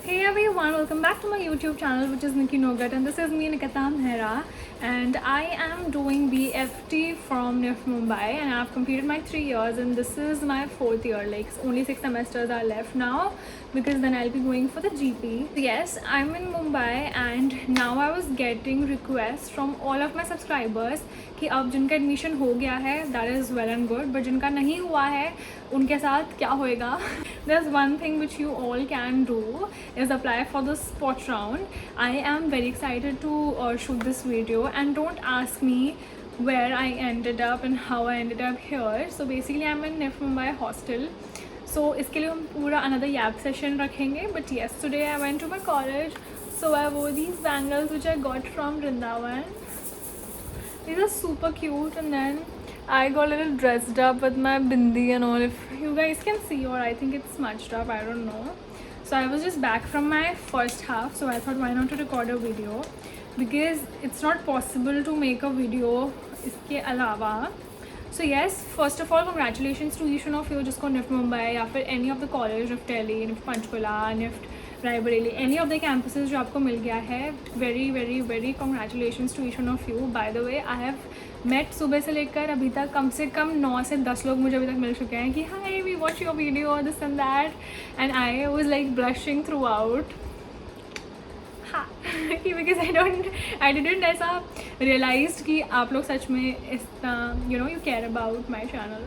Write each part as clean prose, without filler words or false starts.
Hey everyone, welcome back to my YouTube channel, which is Nikki Nogat, and this is me, Nikita Mehra, and I am doing BFT from NIF Mumbai, and I've completed my 3 years, and this is my 4th year. Like only 6 semesters are left now, because then I'll be going for the GP. Yes, I'm in Mumbai, and now I was getting requests from all of my subscribers कि अब जिनका admission हो गया है that is well and good, but जिनका नहीं हुआ है उनके साथ क्या होएगा. There's one thing which you all can do is apply for the spot round. I am very excited to shoot this video, and don't ask me where I ended up and how I ended up here. So basically I'm in NIF Mumbai hostel. So इसके लिए हम पूरा another yap session रखेंगे. But yes, today I went to my college. So I wore these bangles which I got from Vrindavan. These are super cute, and then I got a little dressed up with my bindi and all. If you guys can see, or I think it's smudged up, I don't know. So I was just back from my first half, so I thought why not to record a video, because it's not possible to make a video इसके अलावा. So yes, first of all, congratulations to each one of you जिसको NIF Mumbai या फिर any of the college, NIF Delhi, NIF Panchkula, NIF Raebareli, any of the campuses जो आपको मिल गया है, very congratulations to each one of you. By the way, I have met सुबह से लेकर अभी तक कम से कम 9 से 10 लोग मुझे अभी तक मिल चुके हैं कि hi, we watch your video, this and that, and I was like blushing throughout. Because I didn't ऐसा realized कि आप लोग सच में इतना you care about my channel.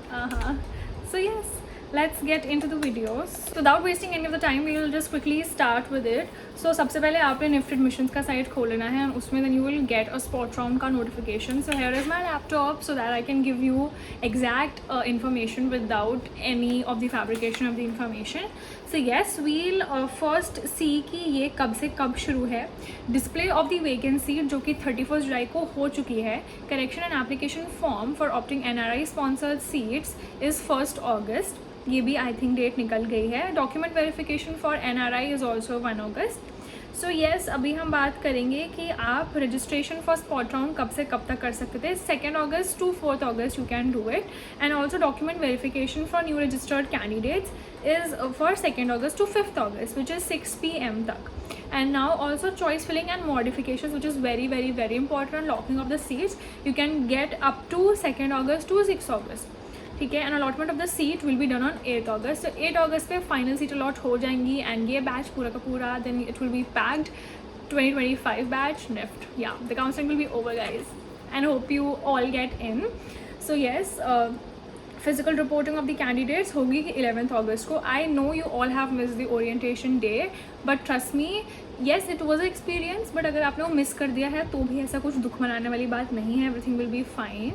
So yes, let's get into the videos. So without wasting any of the time, we will just quickly start with it. So सबसे पहले आपने NIFT admissions का site खोल लेना है, उसमें then you will get a spot round का notification. So here is my laptop so that I can give you exact information without any of the fabrication of the information. So yes, we'll first see कि ये कब से कब शुरू है. Display of the vacancy जो कि 31 जुलाई को हो चुकी है. Correction and application form for opting NRI sponsored seats is 1st August. ये भी आई थिंक डेट निकल गई है. Document verification for NRI is also 1 August. So yes, अभी हम बात करेंगे कि आप रजिस्ट्रेशन फॉर स्पॉट राउंड कब से कब तक कर सकते थे. 2 अगस्त टू 4 अगस्त you can do it, and also document verification for new registered candidates is for 2 अगस्त टू 5 अगस्त विच इज़ 6 PM तक. And now also choice filling and modifications, which is very important. Locking of the seats you can get up to 2 August to 6 August. ठीक है. And allotment of the seat will be done on 8 अगस्त. तो 8 अगस्त पे final seat allot हो जाएंगी, and ये batch पूरा का पूरा then it will be packed 2025 batch NIFT. या the counselling will be over guys, and hope you all get in. So yes, physical reporting of the candidates होगी कि 11th अगस्त को. I know you all have miss the orientation day, but trust me, yes it was experience, but अगर आपने वो miss कर दिया है तो भी ऐसा कुछ दुख मनाने वाली बात नहीं है. Everything will be fine.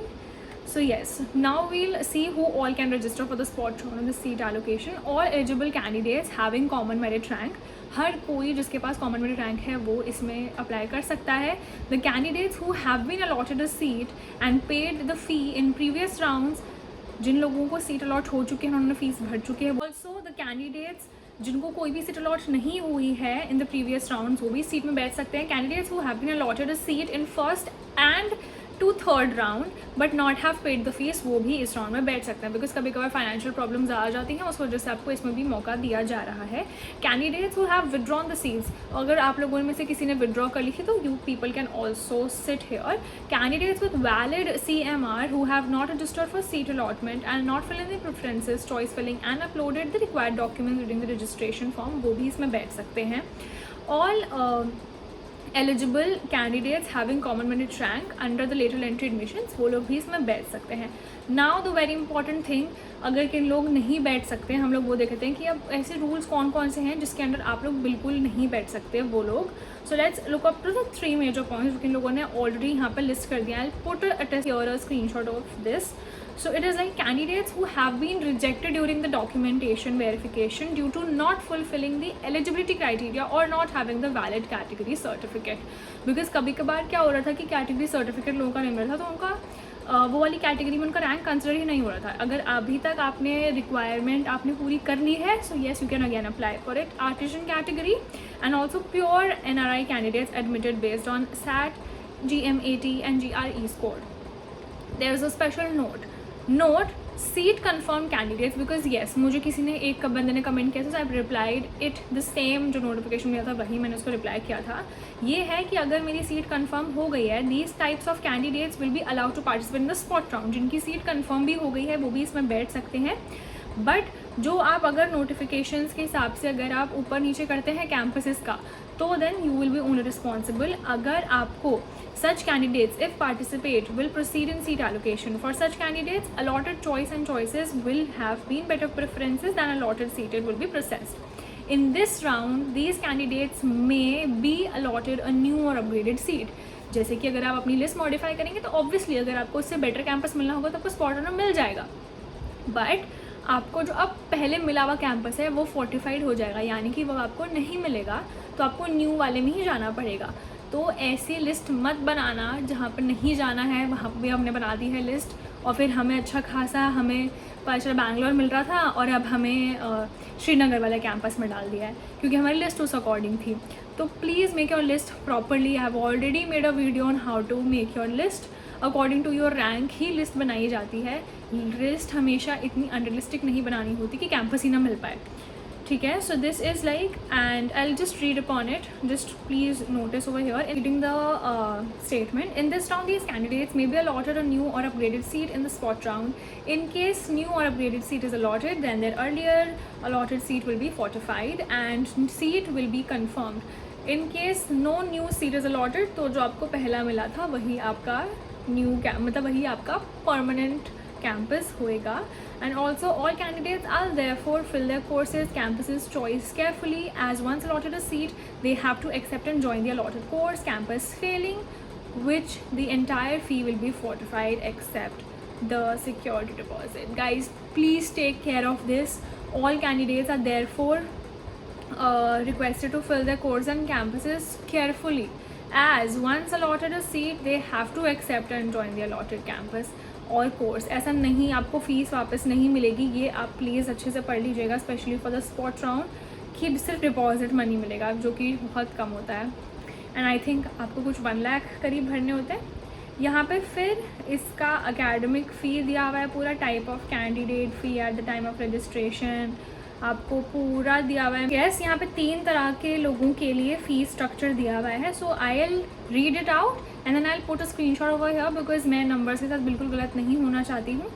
So yes, now we'll see who all can register for the spot round and the seat allocation. All eligible candidates having common merit rank, हर कोई जिसके पास common merit rank है वो इसमें apply कर सकता है. The candidates who have been allotted a seat and paid the fee in previous rounds, जिन लोगों को सीट अलॉट हो चुके हैं उन्होंने फीस भर चुके हैं. ऑल्सो द कैंडिडेट्स जिनको कोई भी सीट अलॉट नहीं हुई है इन द प्रीवियस राउंड्स वो भी सीट में बैठ सकते हैं. Candidates who have been allotted a seat in first and two 3rd round but not have paid the fees, वो भी इस राउंड में बैठ सकते हैं. बिकॉज कभी कभार फाइनेंशियल प्रॉब्लम्स आ जाती हैं, उस वजह से आपको इसमें भी मौका दिया जा रहा है. Candidates who have withdrawn the seats, अगर आप लोगों में से किसी ने विदड्रॉ कर ली थी तो you people can also sit here. Candidates with valid CMR who have not registered for seat allotment and not fill in the preferences, choice filling and uploaded the required documents during the registration form, वो भी इसमें बैठ सकते हैं. All eligible candidates having common merit rank under the lateral entry admissions, वो लोग भी इसमें बैठ सकते हैं. Now the very important thing, अगर किन लोग नहीं बैठ सकते, हम लोग वो देखते हैं कि अब ऐसे रूल्स कौन कौन से हैं जिसके अंडर आप लोग बिल्कुल नहीं बैठ सकते वो लोग. So let's look up to the 3 major points जो किन लोगों ने ऑलरेडी यहाँ पर लिस्ट कर दिया है. Put a screenshot of this. So it is like candidates who have been rejected during the documentation verification due to not fulfilling the eligibility criteria or not having the valid category certificate. Because कभी कभार क्या हो रहा था कि category certificate लोगों का नहीं मिल रहा था, तो उनका वो वाली कैटेगरी में उनका रैंक कंसिडर ही नहीं हो रहा था. अगर अभी तक आपने रिक्वायरमेंट आपने पूरी कर ली है, so yes you can again apply for it. Artisan category and also pure NRI candidates admitted based on SAT, GMAT and GRE score. There is a special note. Seat confirm candidates, because yes मुझे किसी ने एक बंदे ने comment किया था, so I replied it the same, जो notification मिला था वही मैंने उसको रिप्लाई किया था। ये है कि अगर मेरी सीट कंफर्म हो गई है, these types of candidates will be allowed to participate in the spot round. जिनकी सीट कंफर्म भी हो गई है वो भी इसमें बैठ सकते हैं। बट जो आप अगर नोटिफिकेशंस के हिसाब से अगर आप ऊपर नीचे करते हैं कैंपसेस का, तो then you will be only responsible. अगर आपको such candidates, if participate, will proceed in seat allocation. For such candidates, allotted choice and choices will have been better preferences than allotted seated will be processed. In this round, these candidates may be allotted a new or upgraded seat. जैसे कि अगर आप अपनी list modify करेंगे तो obviously अगर आपको उससे बेटर कैंपस मिलना होगा तो आपको स्पॉट ऑनर मिल जाएगा। बट आपको जो अब पहले मिला हुआ कैंपस है वो फोर्टिफाइड हो जाएगा, यानी कि वो आपको नहीं मिलेगा, तो आपको न्यू वाले में ही जाना पड़ेगा। तो ऐसी लिस्ट मत बनाना जहाँ पर नहीं जाना है, वहाँ पर भी हमने बना दी है लिस्ट, और फिर हमें अच्छा खासा हमें पता चला बैंगलोर मिल रहा था और अब हमें श्रीनगर वाले कैंपस में डाल दिया है, क्योंकि हमारी लिस्ट उस अकॉर्डिंग थी। तो please make your list properly. I have already made a video on how to make your list according to your rank ही लिस्ट बनाई जाती है। लिस्ट हमेशा इतनी अनरियलिस्टिक नहीं बनानी होती कि कैंपस ही ना मिल पाए, ठीक है। So this is like, and I will just read upon it, just please notice over here reading the statement. In this round, these candidates may be allotted a new or upgraded seat in the spot round. In case new or upgraded seat is allotted, then their earlier allotted seat will be fortified and seat will be confirmed. In case no new seat is allotted, तो जो आपको पहला मिला था वही आपका new मतलब वही आपका परमानेंट कैंपस होएगा। And also all candidates are therefore fill their courses campuses choice carefully, as once allotted a seat they have to accept and join the allotted course. Campus failing which the entire fee will be fortified except the security deposit. Guys, please take care of this. All candidates are therefore requested to fill their course and campuses carefully, as once allotted a seat they have to accept and join the allotted campus और course. ऐसा नहीं आपको fees वापस नहीं मिलेगी, ये आप please अच्छे से पढ़ लीजिएगा, specially for the spot round, कि सिर्फ डिपॉजिट मनी मिलेगा जो कि बहुत कम होता है। एंड आई थिंक आपको कुछ 1 लाख करीब भरने होते हैं यहाँ पे। फिर इसका एकेडमिक फ़ी दिया हुआ है, पूरा type of candidate fee at the time of registration आपको पूरा दिया हुआ है। यस, यहाँ पे 3 तरह के लोगों के लिए फ़ी स्ट्रक्चर दिया हुआ है। So I will read it out and then I will put a screenshot over here, because मैं नंबर्स के साथ बिल्कुल गलत नहीं होना चाहती हूँ।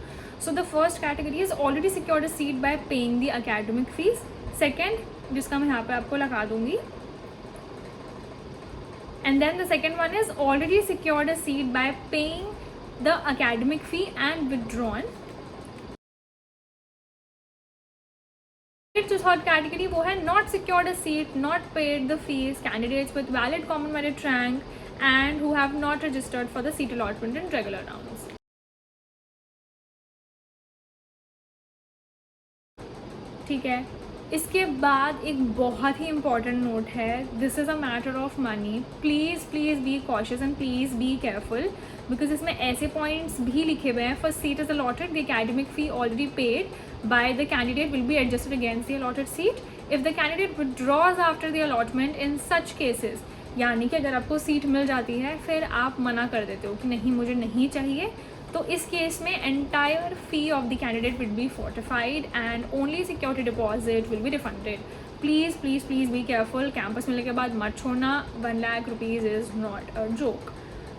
So the first category is already secured a seat by paying the academic fees. Second, जिसका मैं यहाँ पे आपको लगा दूँगी, and then the second one is already secured a seat by paying the academic fee and withdrawn. जो third category वो है not secured a seat, not paid the fees, candidates with valid common merit rank and who have not registered for the seat allotment in regular rounds. ठीक है, इसके बाद एक बहुत ही important note है, this is a matter of money. Please please be cautious and please be careful, because इसमें ऐसे points भी लिखे हुए हैं, first seat is allotted, the academic fee already paid by the candidate will be adjusted against the allotted seat. If the candidate withdraws after the allotment, in such cases, यानी कि अगर आपको सीट मिल जाती है फिर आप मना कर देते हो कि नहीं मुझे नहीं चाहिए, तो इस केस में entire fee of the candidate will be fortified and only security deposit will be refunded. Please please please be careful, campus मिलने के बाद मत छोड़ना, 1 lakh rupees is not a joke.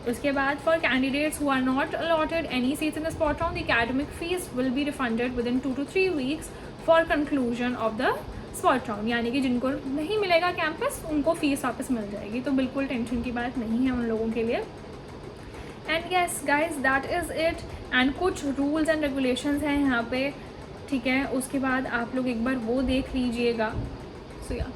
उसके बाद for candidates who are not allotted any seats in the spot round, the academic fees will be refunded within 2 to 3 weeks for conclusion of the spot round. यानी कि जिनको नहीं मिलेगा campus उनको fees वापस मिल जाएगी, तो बिल्कुल टेंशन की बात नहीं है उन लोगों के लिए। And yes guys, that is it. And कुछ रूल्स एंड रेगुलेशंस हैं यहाँ पे, ठीक है, उसके बाद आप लोग एक बार वो देख लीजिएगा। सो या